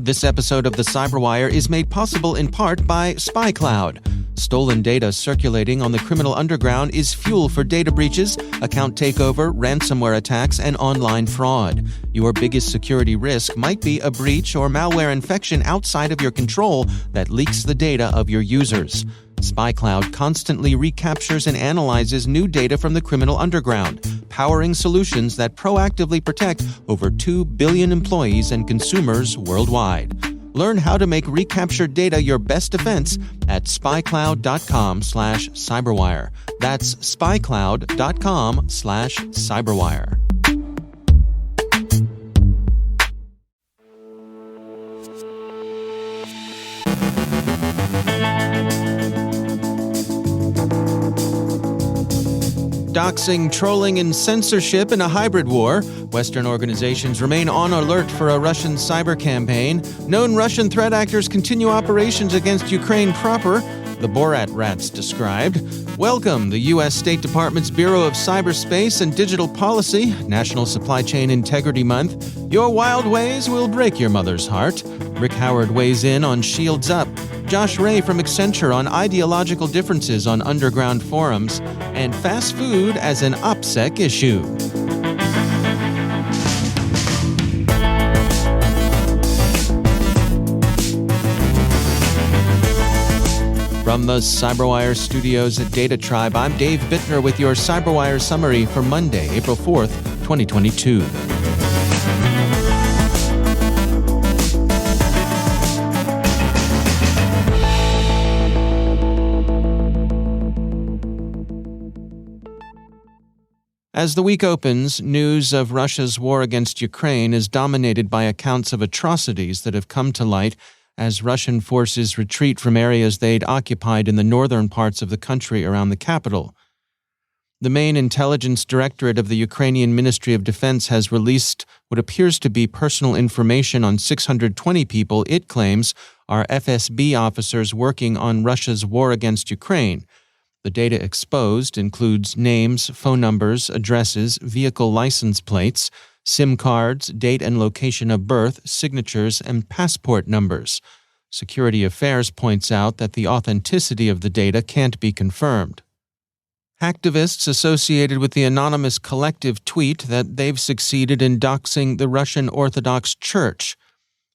This episode of the CyberWire is made possible in part by SpyCloud. Stolen data circulating on the criminal underground is fuel for data breaches, account takeover, ransomware attacks, and online fraud. Your biggest security risk might be a breach or malware infection outside of your control that leaks the data of your users. SpyCloud constantly recaptures and analyzes new data from the criminal underground, powering solutions that proactively protect over 2 billion employees and consumers worldwide. Learn how to make recaptured data your best defense at spycloud.com/cyberwire. That's spycloud.com/cyberwire. Doxing, trolling, and censorship in a hybrid war. Western organizations remain on alert for a Russian cyber campaign. Known Russian threat actors continue operations against Ukraine proper. The Borat RAT's described. Welcome, the U.S. State Department's Bureau of Cyberspace and Digital Policy, National Supply Chain Integrity Month. Your wild ways will break your mother's heart. Rick Howard weighs in on Shields Up. Josh Ray from Accenture on ideological differences on underground forums, and fast food as an OPSEC issue. From the CyberWire studios at Data Tribe, I'm Dave Bittner with your CyberWire summary for Monday, April 4th, 2022. As the week opens, news of Russia's war against Ukraine is dominated by accounts of atrocities that have come to light as Russian forces retreat from areas they'd occupied in the northern parts of the country around the capital. The main intelligence directorate of the Ukrainian Ministry of Defense has released what appears to be personal information on 620 people it claims are FSB officers working on Russia's war against Ukraine. The data exposed includes names, phone numbers, addresses, vehicle license plates, SIM cards, date and location of birth, signatures, and passport numbers. Security Affairs points out that the authenticity of the data can't be confirmed. Hacktivists associated with the anonymous collective tweet that they've succeeded in doxing the Russian Orthodox Church.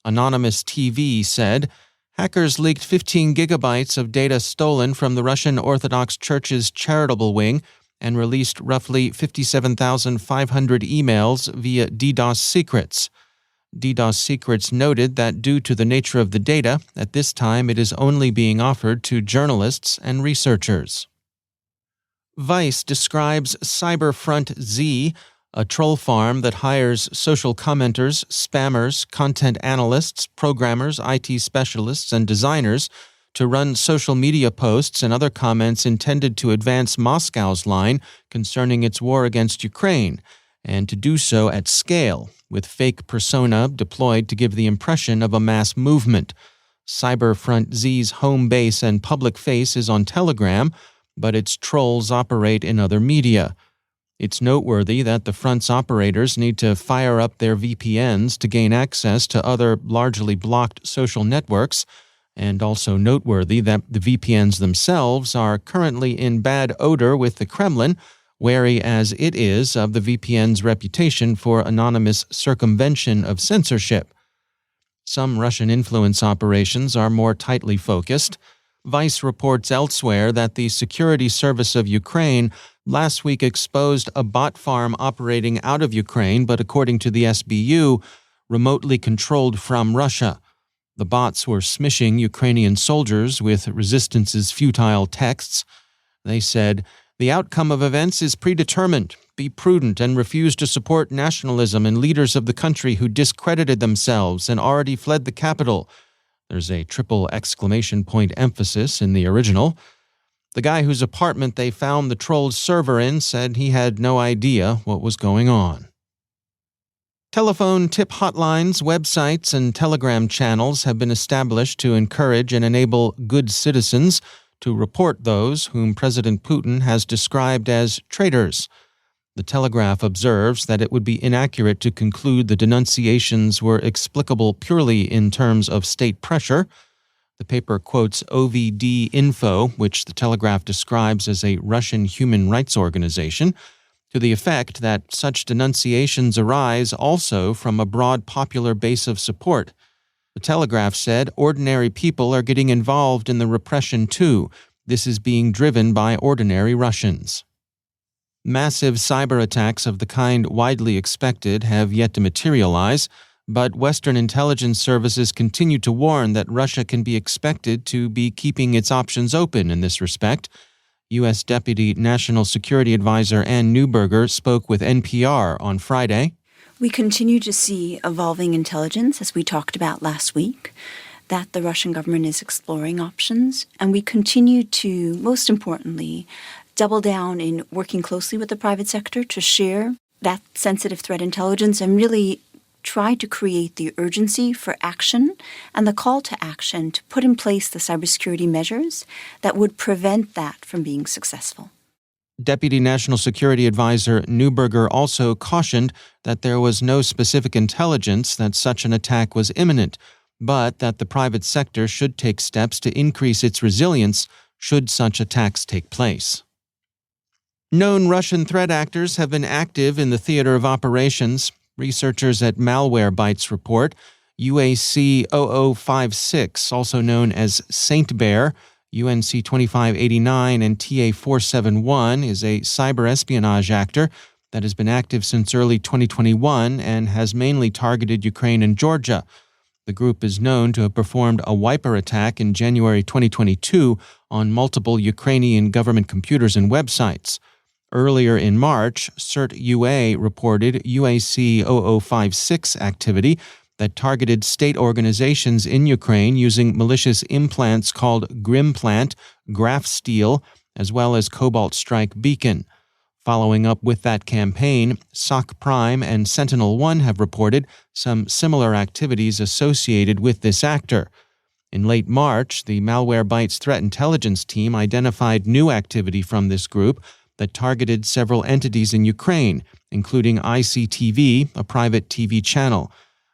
Anonymous TV said, hackers leaked 15 gigabytes of data stolen from the Russian Orthodox Church's charitable wing and released roughly 57,500 emails via DDoS secrets. DDoS secrets noted that due to the nature of the data, at this time it is only being offered to journalists and researchers. Vice describes Cyberfront Z, a troll farm that hires social commenters, spammers, content analysts, programmers, IT specialists, and designers to run social media posts and other comments intended to advance Moscow's line concerning its war against Ukraine, and to do so at scale, with fake persona deployed to give the impression of a mass movement. Cyberfront Z's home base and public face is on Telegram, but its trolls operate in other media. It's noteworthy that the front's operators need to fire up their VPNs to gain access to other largely blocked social networks, and also noteworthy that the VPNs themselves are currently in bad odor with the Kremlin, wary as it is of the VPN's reputation for anonymous circumvention of censorship. Some Russian influence operations are more tightly focused. Vice reports elsewhere that the Security Service of Ukraine last week exposed a bot farm operating out of Ukraine, but according to the SBU, remotely controlled from Russia. The bots were smishing Ukrainian soldiers with Resistance's futile texts. They said, "The outcome of events is predetermined. Be prudent and refuse to support nationalism and leaders of the country who discredited themselves and already fled the capital." There's a triple exclamation point emphasis in the original. The guy whose apartment they found the troll's server in said he had no idea what was going on. Telephone tip hotlines, websites, and Telegram channels have been established to encourage and enable good citizens to report those whom President Putin has described as traitors. The Telegraph observes that it would be inaccurate to conclude the denunciations were explicable purely in terms of state pressure. The paper quotes OVD Info, which the Telegraph describes as a Russian human rights organization, to the effect that such denunciations arise also from a broad popular base of support. The Telegraph said ordinary people are getting involved in the repression too. This is being driven by ordinary Russians. Massive cyber attacks of the kind widely expected have yet to materialize, but Western intelligence services continue to warn that Russia can be expected to be keeping its options open in this respect. U.S. Deputy National Security Advisor Ann Neuberger spoke with NPR on Friday. We continue to see evolving intelligence, as we talked about last week, that the Russian government is exploring options, and we continue to, most importantly, double down in working closely with the private sector to share that sensitive threat intelligence and really try to create the urgency for action and the call to action to put in place the cybersecurity measures that would prevent that from being successful. Deputy National Security Advisor Neuberger also cautioned that there was no specific intelligence that such an attack was imminent, but that the private sector should take steps to increase its resilience should such attacks take place. Known Russian threat actors have been active in the theater of operations. Researchers at Malwarebytes report UAC 0056, also known as Saint Bear, UNC 2589, and TA 471, is a cyber espionage actor that has been active since early 2021 and has mainly targeted Ukraine and Georgia. The group is known to have performed a wiper attack in January 2022 on multiple Ukrainian government computers and websites. Earlier in March, CERT-UA reported UAC 0056 activity that targeted state organizations in Ukraine using malicious implants called Grimplant, Graphsteel, as well as Cobalt Strike Beacon. Following up with that campaign, SOC Prime and Sentinel-1 have reported some similar activities associated with this actor. In late March, the Malwarebytes threat intelligence team identified new activity from this group that targeted several entities in Ukraine, including ICTV, a private TV channel.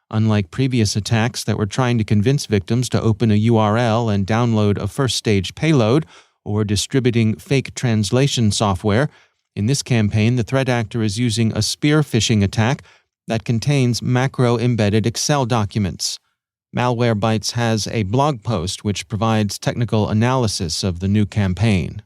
Unlike previous attacks that were trying to convince victims to open a URL and download a first-stage payload or distributing fake translation software, in this campaign the threat actor is using a spear phishing attack that contains macro-embedded Excel documents. Malwarebytes has a blog post which provides technical analysis of the new campaign.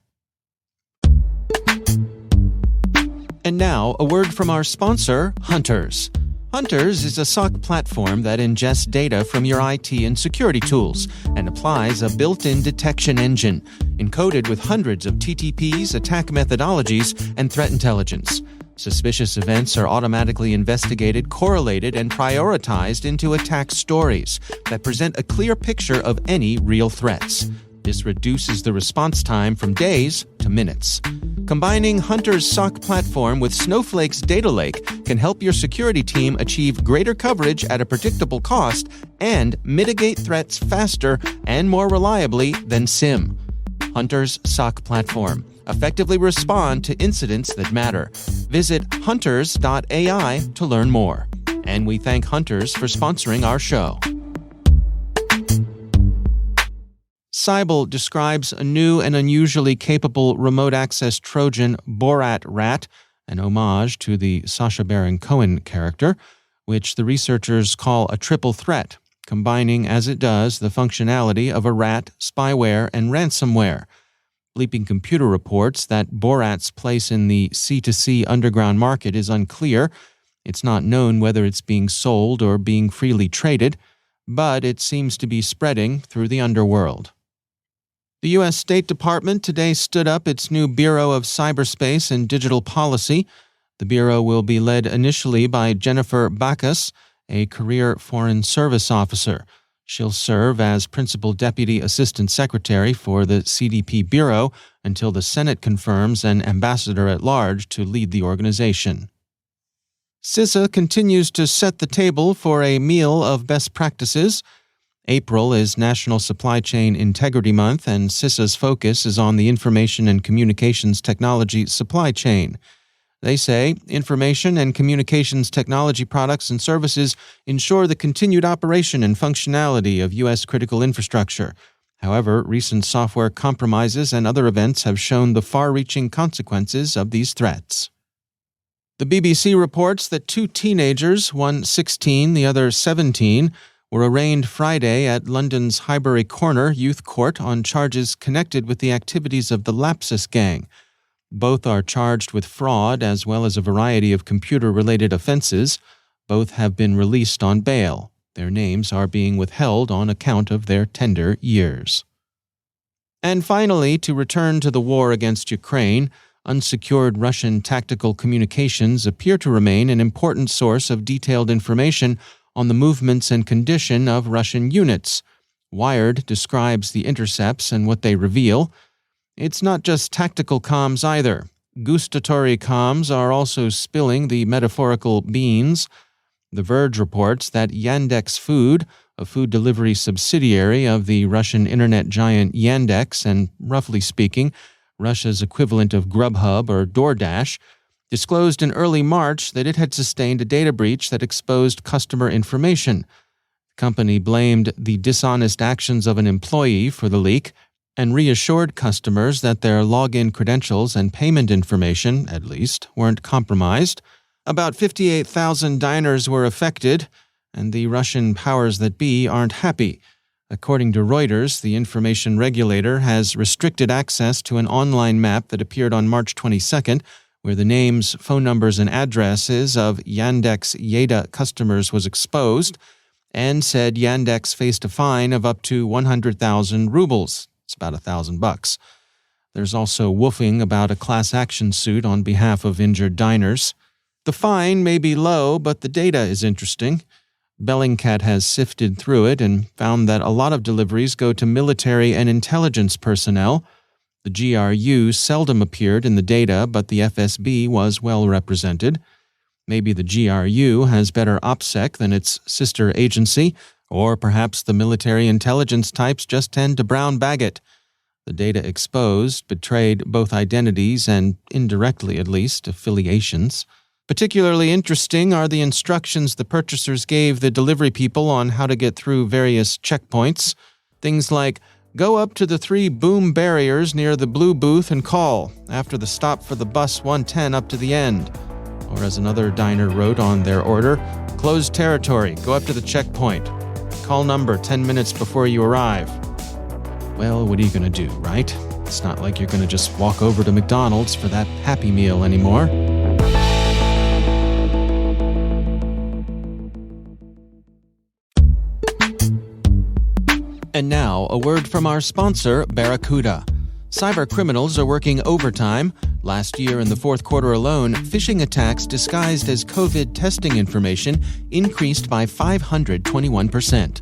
And now, a word from our sponsor, Hunters. Hunters is a SOC platform that ingests data from your IT and security tools and applies a built-in detection engine, encoded with hundreds of TTPs, attack methodologies, and threat intelligence. Suspicious events are automatically investigated, correlated, and prioritized into attack stories that present a clear picture of any real threats. This reduces the response time from days to minutes. Combining Hunter's SOC platform with Snowflake's data lake can help your security team achieve greater coverage at a predictable cost and mitigate threats faster and more reliably than SIEM. Hunter's SOC platform. Effectively respond to incidents that matter. Visit hunters.ai to learn more. And we thank Hunters for sponsoring our show. Cyber describes a new and unusually capable remote access Trojan, Borat RAT, an homage to the Sacha Baron Cohen character, which the researchers call a triple threat, combining as it does the functionality of a rat, spyware, and ransomware. Bleeping Computer reports that Borat's place in the C2C underground market is unclear. It's not known whether it's being sold or being freely traded, but it seems to be spreading through the underworld. The U.S. State Department today stood up its new Bureau of Cyberspace and Digital Policy. The Bureau will be led initially by Jennifer Backus, a career Foreign Service officer. She'll serve as Principal Deputy Assistant Secretary for the CDP Bureau until the Senate confirms an ambassador at large to lead the organization. CISA continues to set the table for a meal of best practices. April is National Supply Chain Integrity Month, and CISA's focus is on the information and communications technology supply chain. They say information and communications technology products and services ensure the continued operation and functionality of U.S. critical infrastructure. However, recent software compromises and other events have shown the far-reaching consequences of these threats. The BBC reports that two teenagers, one 16, the other 17, were arraigned Friday at London's Highbury Corner Youth Court on charges connected with the activities of the Lapsus gang. Both are charged with fraud as well as a variety of computer-related offenses. Both have been released on bail. Their names are being withheld on account of their tender years. And finally, to return to the war against Ukraine, unsecured Russian tactical communications appear to remain an important source of detailed information on the movements and condition of Russian units. Wired describes the intercepts and what they reveal. It's not just tactical comms either. Gustatory comms are also spilling the metaphorical beans. The Verge reports that Yandex Food, a food delivery subsidiary of the Russian internet giant Yandex and, roughly speaking, Russia's equivalent of Grubhub or DoorDash, disclosed in early March that it had sustained a data breach that exposed customer information. The company blamed the dishonest actions of an employee for the leak and reassured customers that their login credentials and payment information, at least, weren't compromised. About 58,000 diners were affected, and the Russian powers that be aren't happy. According to Reuters, the information regulator has restricted access to an online map that appeared on March 22nd, where the names, phone numbers, and addresses of Yandex Yeda customers was exposed, and said Yandex faced a fine of up to 100,000 rubles. It's about $1,000. There's also woofing about a class action suit on behalf of injured diners. The fine may be low, but the data is interesting. Bellingcat has sifted through it and found that a lot of deliveries go to military and intelligence personnel. The GRU seldom appeared in the data, but the FSB was well represented. Maybe the GRU has better OPSEC than its sister agency, or perhaps the military intelligence types just tend to brown bag it. The data exposed betrayed both identities and, indirectly at least, affiliations. Particularly interesting are the instructions the purchasers gave the delivery people on how to get through various checkpoints. Things like, go up to the 3 boom barriers near the blue booth and call, after the stop for the bus 110 up to the end. Or as another diner wrote on their order, closed territory, go up to the checkpoint. Call number 10 minutes before you arrive. Well, what are you going to do, right? It's not like you're going to just walk over to McDonald's for that Happy Meal anymore. And now, a word from our sponsor, Barracuda. Cyber criminals are working overtime. Last year, in the fourth quarter alone, phishing attacks disguised as COVID testing information increased by 521%.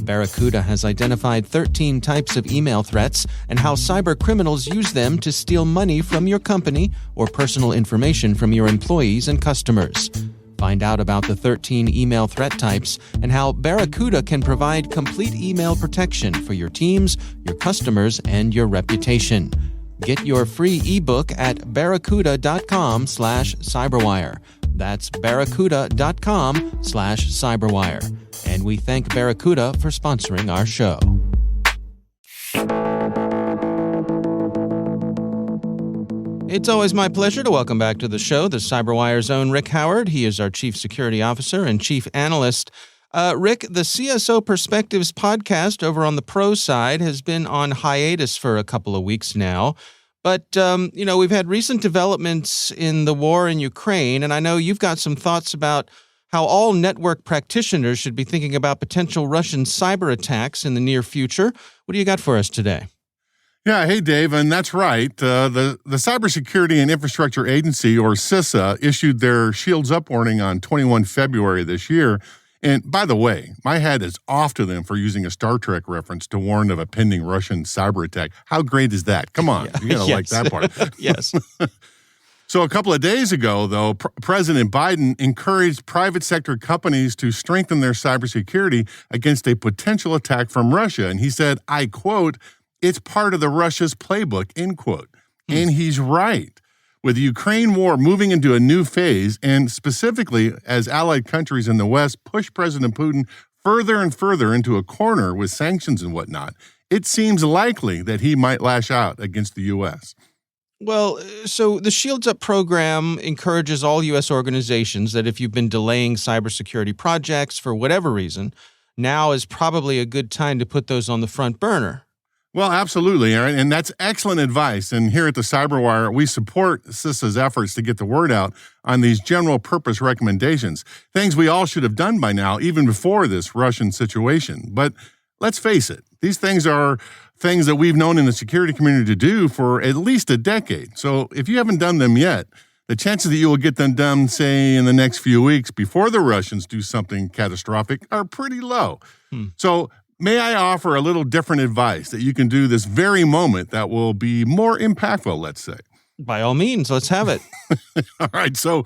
Barracuda has identified 13 types of email threats and how cyber criminals use them to steal money from your company or personal information from your employees and customers. Find out about the 13 email threat types and how Barracuda can provide complete email protection for your teams, your customers, and your reputation. Get your free ebook at barracuda.com/cyberwire. That's barracuda.com/cyberwire. And we thank Barracuda for sponsoring our show. It's always my pleasure to welcome back to the show the CyberWire's own Rick Howard. He is our Chief Security Officer and Chief Analyst. Rick, the CSO Perspectives podcast over on the pro side has been on hiatus for a couple of weeks now. But, we've had recent developments in the war in Ukraine, and I know you've got some thoughts about how all network practitioners should be thinking about potential Russian cyber attacks in the near future. What do you got for us today? Yeah, hey, Dave, and that's right. The Cybersecurity and Infrastructure Agency, or CISA, issued their Shields Up warning on 21 February this year. And by the way, my hat is off to them for using a Star Trek reference to warn of a pending Russian cyber attack. How great is that? Come on, you gotta like that part. Yes. So a couple of days ago, though, President Biden encouraged private sector companies to strengthen their cybersecurity against a potential attack from Russia. And he said, I quote, "It's part of the Russia's playbook," end quote. And he's right. With the Ukraine war moving into a new phase, and specifically as allied countries in the West push President Putin further and further into a corner with sanctions and whatnot, it seems likely that he might lash out against the U.S. Well, so the Shields Up program encourages all U.S. organizations that if you've been delaying cybersecurity projects for whatever reason, now is probably a good time to put those on the front burner. Well, absolutely, Aaron, and that's excellent advice. And here at the CyberWire, we support CISA's efforts to get the word out on these general purpose recommendations, things we all should have done by now, even before this Russian situation. But let's face it, these things are things that we've known in the security community to do for at least a decade. So if you haven't done them yet, the chances that you will get them done, say, in the next few weeks before the Russians do something catastrophic are pretty low. So may I offer a little different advice that you can do this very moment that will be more impactful, let's say? By all means, let's have it. All right. So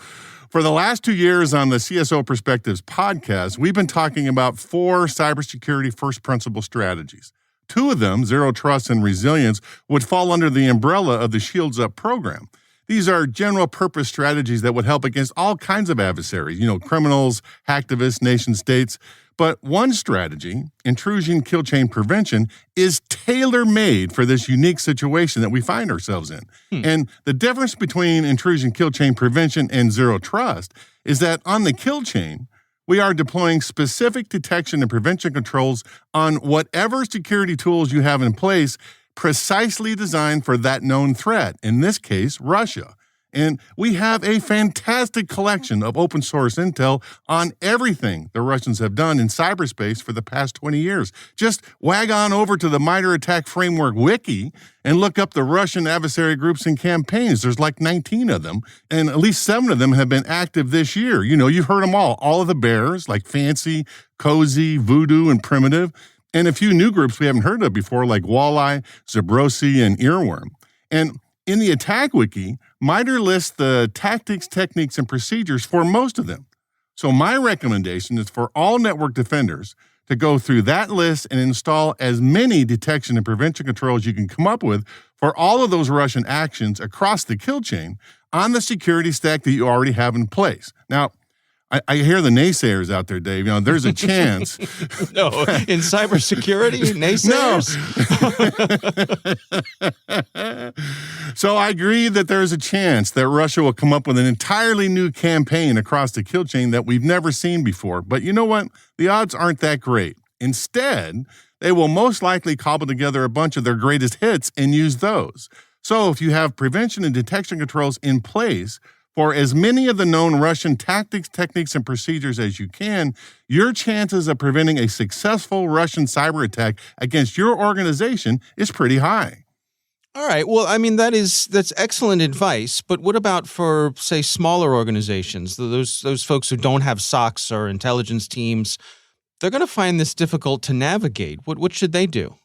for the last 2 years on the CSO Perspectives podcast, we've been talking about 4 cybersecurity first principle strategies. 2 of them, Zero Trust and Resilience, would fall under the umbrella of the Shields Up program. These are general purpose strategies that would help against all kinds of adversaries, criminals, hacktivists, nation states. But one strategy, intrusion kill chain prevention, is tailor-made for this unique situation that we find ourselves in. And the difference between intrusion kill chain prevention and zero trust is that on the kill chain, we are deploying specific detection and prevention controls on whatever security tools you have in place, precisely designed for that known threat, in this case, Russia. And we have a fantastic collection of open source intel on everything the Russians have done in cyberspace for the past 20 years. Just wag on over to the MITRE ATT&CK Framework wiki and look up the Russian adversary groups and campaigns. There's like 19 of them, and at least 7 of them have been active this year. You've heard them all of the bears like Fancy, Cozy, Voodoo, and Primitive, and a few new groups we haven't heard of before like Walleye, Zabrosi, and Earworm. And in the attack wiki, MITRE lists the tactics, techniques, and procedures for most of them. So my recommendation is for all network defenders to go through that list and install as many detection and prevention controls you can come up with for all of those Russian actions across the kill chain on the security stack that you already have in place. Now, I hear the naysayers out there, Dave. There's a chance. No, in cybersecurity, naysayers? No. So I agree that there's a chance that Russia will come up with an entirely new campaign across the kill chain that we've never seen before. But you know what? The odds aren't that great. Instead, they will most likely cobble together a bunch of their greatest hits and use those. So if you have prevention and detection controls in place for as many of the known Russian tactics, techniques, and procedures as you can, your chances of preventing a successful Russian cyber attack against your organization is pretty high. All right. Well, that's excellent advice. But what about for, say, smaller organizations, those folks who don't have SOCs or intelligence teams? They're going to find this difficult to navigate. What should they do?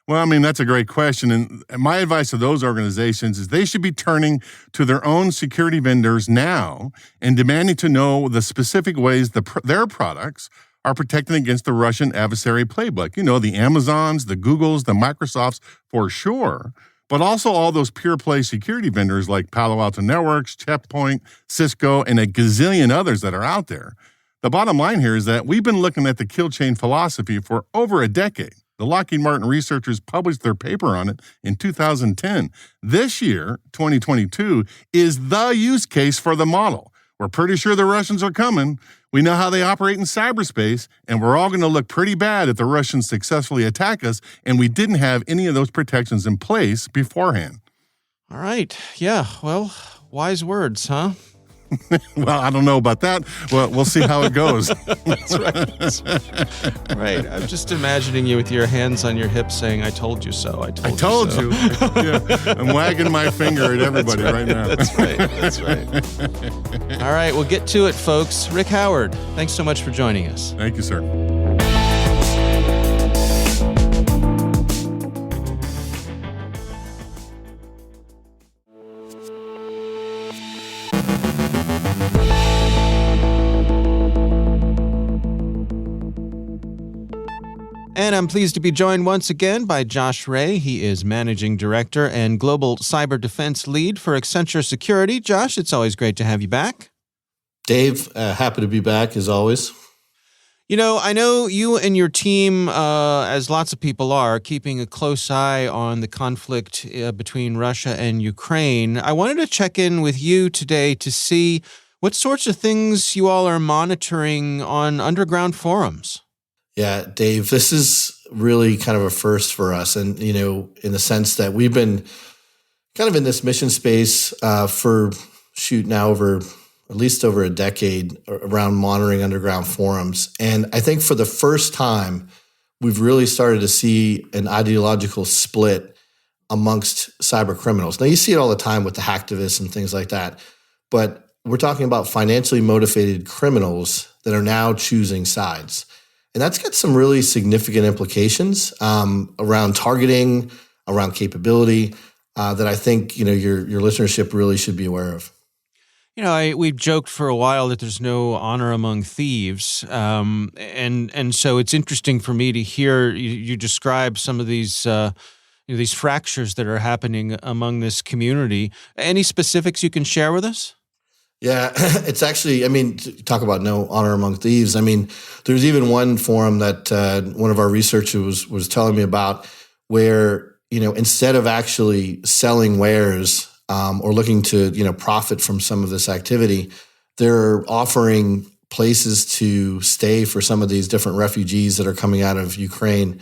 Well, that's a great question. And my advice to those organizations is they should be turning to their own security vendors now and demanding to know the specific ways their products are protected against the Russian adversary playbook. The Amazons, the Googles, the Microsofts, for sure, but also all those pure play security vendors like Palo Alto Networks, Checkpoint, Cisco, and a gazillion others that are out there. The bottom line here is that we've been looking at the kill chain philosophy for over a decade. The Lockheed Martin researchers published their paper on it in 2010. This year, 2022, is the use case for the model. We're pretty sure the Russians are coming. We know how they operate in cyberspace, and we're all going to look pretty bad if the Russians successfully attack us, and we didn't have any of those protections in place beforehand. All right. Yeah, well, wise words, huh? Well, I don't know about that. Well, we'll see how it goes. That's right. Right. I'm just imagining you with your hands on your hips saying, I told you so. I told you. Yeah, I'm wagging my finger at everybody right now. That's right. That's right. All right. Well, get to it, folks. Rick Howard, thanks so much for joining us. Thank you, sir. And I'm pleased to be joined once again by Josh Ray. He is Managing Director and Global Cyber Defense Lead for Accenture Security. Josh, it's always great to have you back. Dave, happy to be back as always. You know, I know you and your team, as lots of people are, keeping a close eye on the conflict between Russia and Ukraine. I wanted to check in with you today to see what sorts of things you all are monitoring on underground forums. Yeah, Dave, this is really kind of a first for us. And, you know, in the sense that we've been kind of in this mission space for now at least over a decade around monitoring underground forums. And I think for the first time, we've really started to see an ideological split amongst cyber criminals. Now, you see it all the time with the hacktivists and things like that. But we're talking about financially motivated criminals that are now choosing sides. And that's got some really significant implications around targeting, around capability that I think, you know, your listenership really should be aware of. You know, we've joked for a while that there's no honor among thieves, and so it's interesting for me to hear you describe some of these these fractures that are happening among this community. Any specifics you can share with us? Yeah, it's actually, I mean, talk about no honor among thieves. I mean, there's even one forum that one of our researchers was telling me about where, you know, instead of actually selling wares or looking to, you know, profit from some of this activity, they're offering places to stay for some of these different refugees that are coming out of Ukraine.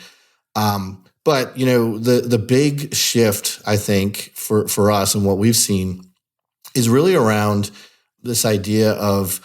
But, you know, the big shift, I think, for us and what we've seen is really around this idea of,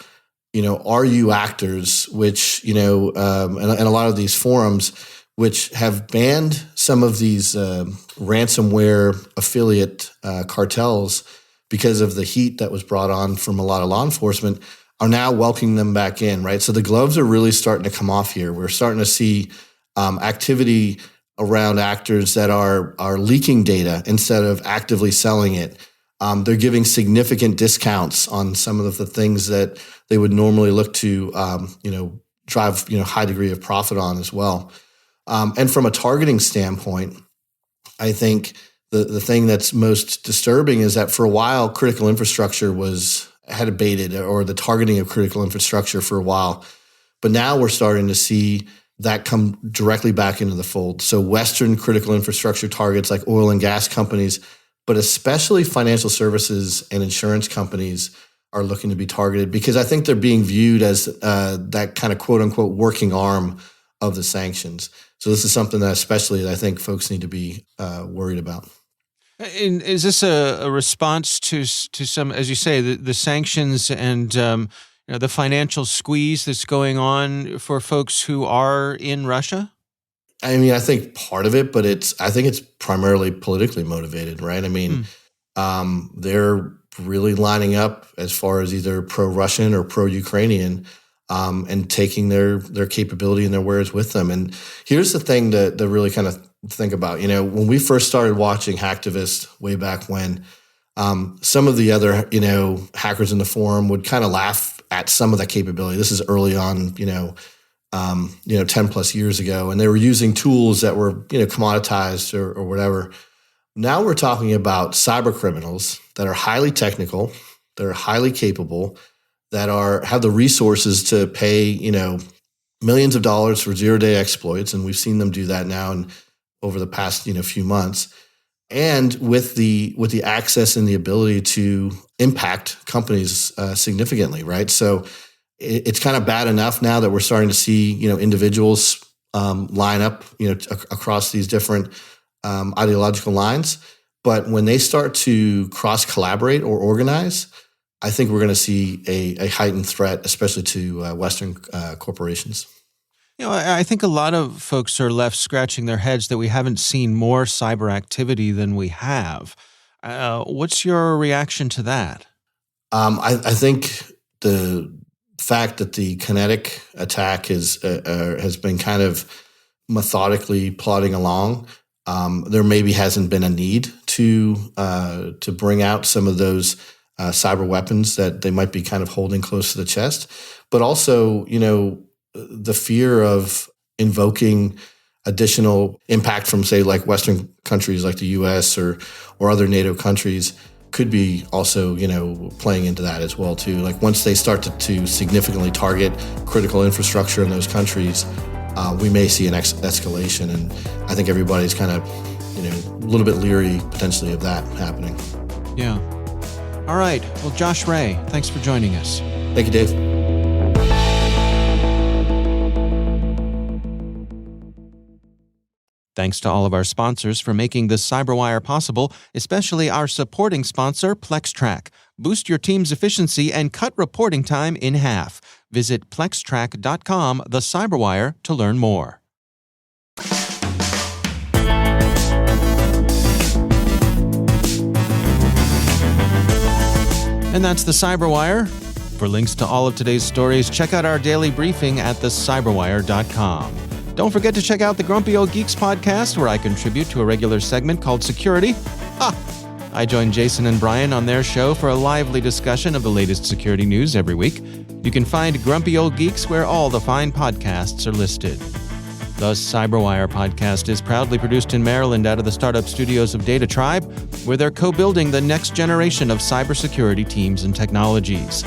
you know, are you actors, which, you know, and a lot of these forums, which have banned some of these ransomware affiliate cartels because of the heat that was brought on from a lot of law enforcement, are now welcoming them back in, right? So the gloves are really starting to come off here. We're starting to see activity around actors that are leaking data instead of actively selling it. They're giving significant discounts on some of the things that they would normally look to, you know, drive, you know, high degree of profit on as well. And from a targeting standpoint, I think the thing that's most disturbing is that for a while, critical infrastructure had abated, or the targeting of critical infrastructure for a while. But now we're starting to see that come directly back into the fold. So Western critical infrastructure targets like oil and gas companies, but especially financial services and insurance companies are looking to be targeted because I think they're being viewed as that kind of quote unquote working arm of the sanctions. So this is something that especially I think folks need to be worried about. And is this a response to some, as you say, the sanctions and you know, the financial squeeze that's going on for folks who are in Russia? I mean, I think part of it, but I think it's primarily politically motivated, right? I mean, they're really lining up as far as either pro-Russian or pro-Ukrainian, and taking their capability and their wares with them. And here's the thing that really kind of think about. You know, when we first started watching Hacktivist way back when, some of the other, you know, hackers in the forum would kind of laugh at some of that capability. This is early on, 10 plus years ago, and they were using tools that were, you know, commoditized or whatever. Now we're talking about cyber criminals that are highly technical, that are highly capable, that have the resources to pay, you know, millions of dollars for zero-day exploits, and we've seen them do that now and over the past, you know, few months. And with the access and the ability to impact companies significantly, right? So it's kind of bad enough now that we're starting to see, you know, individuals line up, you know, across these different ideological lines. But when they start to cross collaborate or organize, I think we're going to see a heightened threat, especially to Western corporations. You know, I think a lot of folks are left scratching their heads that we haven't seen more cyber activity than we have. What's your reaction to that? I think the fact that the kinetic attack has been kind of methodically plodding along, there maybe hasn't been a need to bring out some of those cyber weapons that they might be kind of holding close to the chest, but also, you know, the fear of invoking additional impact from, say, like Western countries like the US or other NATO countries could be also, playing into that as well too. Like once they start to significantly target critical infrastructure in those countries, we may see an escalation. And I think everybody's kind of, a little bit leery potentially of that happening. Yeah. All right. Well, Josh Ray, thanks for joining us. Thank you, Dave. Thanks to all of our sponsors for making the CyberWire possible, especially our supporting sponsor, PlexTrack. Boost your team's efficiency and cut reporting time in half. Visit plextrack.com, the CyberWire, to learn more. And that's the CyberWire. For links to all of today's stories, check out our daily briefing at thecyberwire.com. Don't forget to check out the Grumpy Old Geeks podcast, where I contribute to a regular segment called Security. I join Jason and Brian on their show for a lively discussion of the latest security news every week. You can find Grumpy Old Geeks where all the fine podcasts are listed. The CyberWire podcast is proudly produced in Maryland out of the startup studios of Data Tribe, where they're co-building the next generation of cybersecurity teams and technologies.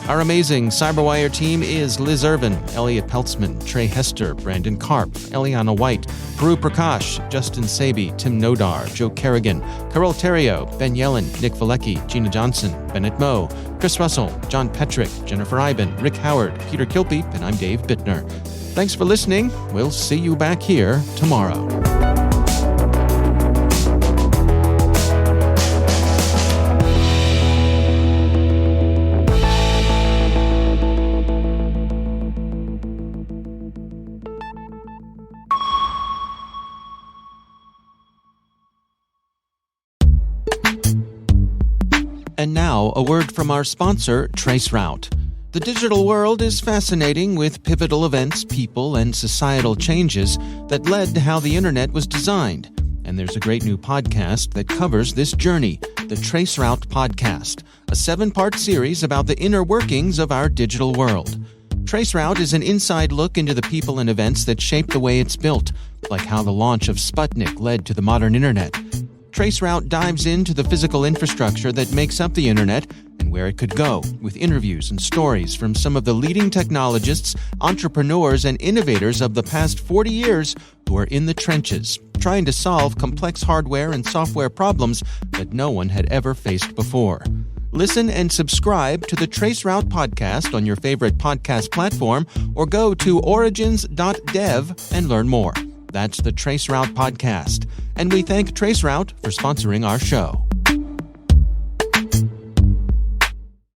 Our amazing CyberWire team is Liz Irvin, Elliot Peltzman, Trey Hester, Brandon Karp, Eliana White, Peru Prakash, Justin Sabi, Tim Nodar, Joe Kerrigan, Carol Terrio, Ben Yellen, Nick Valecki, Gina Johnson, Bennett Moe, Chris Russell, John Petrick, Jennifer Iben, Rick Howard, Peter Kilpeep, and I'm Dave Bittner. Thanks for listening. We'll see you back here tomorrow. And now, a word from our sponsor, Traceroute. The digital world is fascinating with pivotal events, people, and societal changes that led to how the internet was designed. And there's a great new podcast that covers this journey, the Traceroute Podcast, a 7-part series about the inner workings of our digital world. Traceroute is an inside look into the people and events that shape the way it's built, like how the launch of Sputnik led to the modern internet. Traceroute dives into the physical infrastructure that makes up the internet and where it could go, with interviews and stories from some of the leading technologists, entrepreneurs, and innovators of the past 40 years who are in the trenches, trying to solve complex hardware and software problems that no one had ever faced before. Listen and subscribe to the Traceroute podcast on your favorite podcast platform, or go to origins.dev and learn more. That's the Traceroute podcast. And we thank Traceroute for sponsoring our show.